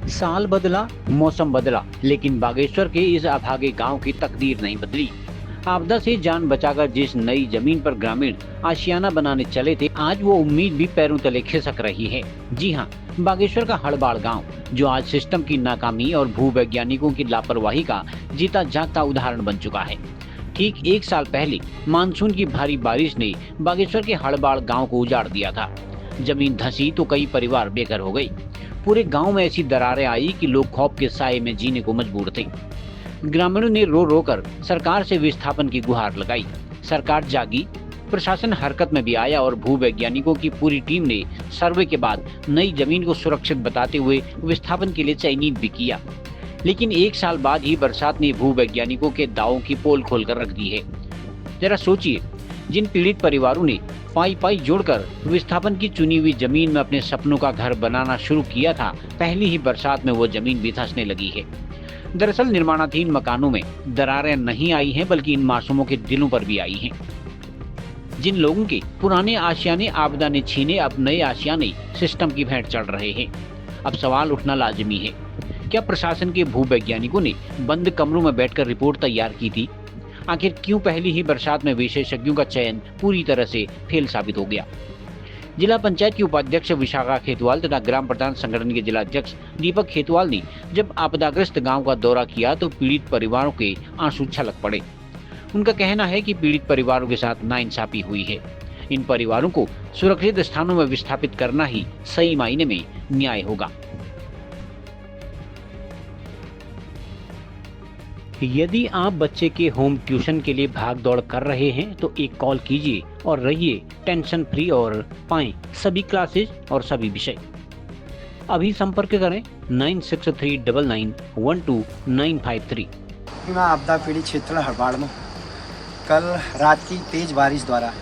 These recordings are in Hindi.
साल बदला, मौसम बदला, लेकिन बागेश्वर के इस अभागे गांव की तकदीर नहीं बदली। आपदा से जान बचाकर जिस नई जमीन पर ग्रामीण आशियाना बनाने चले थे, आज वो उम्मीद भी पैरों तले खिसक रही है। जी हाँ, बागेश्वर का हड़बाड़ गांव, जो आज सिस्टम की नाकामी और भूवैज्ञानिकों की लापरवाही का जीता जागता उदाहरण बन चुका है। ठीक एक साल पहले मानसून की भारी बारिश ने बागेश्वर के हड़बाड़ गांव को उजाड़ दिया था। जमीन धंसी तो कई परिवार बेघर हो गए। पूरे गांव में ऐसी दरारें आई कि लोग खौफ के साए में जीने को मजबूर थे। ग्रामीणों ने रो रो कर सरकार से विस्थापन की गुहार लगाई। सरकार जागी, प्रशासन हरकत में भी आया और भूवैज्ञानिकों की पूरी टीम ने सर्वे के बाद नई जमीन को सुरक्षित बताते हुए विस्थापन के लिए चयनित भी किया। लेकिन एक साल बाद ही बरसात ने भूवैज्ञानिकों के दावों की पोल खोलकर रख दी है। जरा सोचिए, जिन पीड़ित परिवारों ने पाई पाई जोड़कर विस्थापन की चुनी हुई जमीन में अपने सपनों का घर बनाना शुरू किया था, पहली ही बरसात में वो जमीन भी धंसने लगी है। दरअसल निर्माणाधीन मकानों में दरारें नहीं आई हैं, बल्कि इन मासूमों के दिलों पर भी आई हैं। जिन लोगों के पुराने आशियाने आपदा ने छीने, अब नए आशियाने सिस्टम की भेंट चढ़ रहे हैं। अब सवाल उठना लाजिमी है, क्या प्रशासन के भूवैज्ञानिकों ने बंद कमरों में बैठकर रिपोर्ट तैयार की थी? आखिर क्यों पहली ही बरसात में विशेषज्ञों का चयन पूरी तरह से फेल साबित हो गया? जिला पंचायत की उपाध्यक्ष विशाखा खेतवाल तथा ग्राम प्रधान संगठन के जिला अध्यक्ष दीपक खेतवाल ने जब आपदाग्रस्त गांव का दौरा किया तो पीड़ित परिवारों के आंसू छलक पड़े। उनका कहना है कि पीड़ित परिवारों के साथ नाइंसाफी हुई है। इन परिवारों को सुरक्षित स्थानों में विस्थापित करना ही सही मायने में न्याय होगा। यदि आप बच्चे के होम ट्यूशन के लिए भाग दौड़ कर रहे हैं तो एक कॉल कीजिए और रहिए टेंशन फ्री और पाएं सभी क्लासेस और सभी विषय। अभी संपर्क करें 9639912953। मैं आपदा पीड़ित क्षेत्र हड़बाड़ में कल रात की तेज़ बारिश द्वारा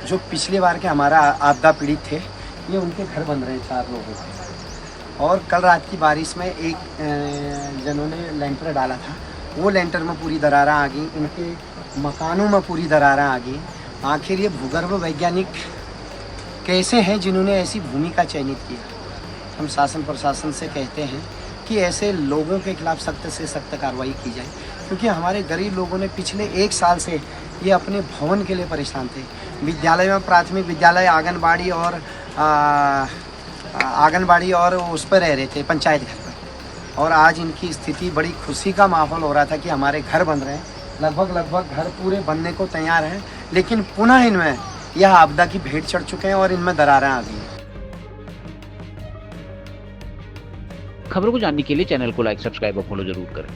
जो पिछले बार के हमारा आपदा पीड़ित थे, ये उनके घर बन रहे हैं 4 लोगों के। और कल रात की बारिश में एक जनों ने लेंटर डाला था, वो लेंटर में पूरी दरारें आ गई, उनके मकानों में पूरी दरारें आ गई। आखिर ये भूगर्भ वैज्ञानिक कैसे हैं जिन्होंने ऐसी भूमि का चयनित किया? हम शासन प्रशासन से कहते हैं कि ऐसे लोगों के खिलाफ सख्त से सख्त कार्रवाई की जाए, क्योंकि हमारे गरीब लोगों ने पिछले 1 साल से ये अपने भवन के लिए परेशान थे। विद्यालय में प्राथमिक विद्यालय, आंगनबाड़ी और उस पर रह रहे थे, पंचायत घर पर। और आज इनकी स्थिति बड़ी खुशी का माहौल हो रहा था कि हमारे घर बन रहे हैं, लगभग घर पूरे बनने को तैयार हैं, लेकिन पुनः इनमें यह आपदा की भेंट चढ़ चुके हैं और इनमें दरारें आ गई हैं। खबरों को जानने के लिए चैनल को लाइक, सब्सक्राइब और फॉलो जरूर करें।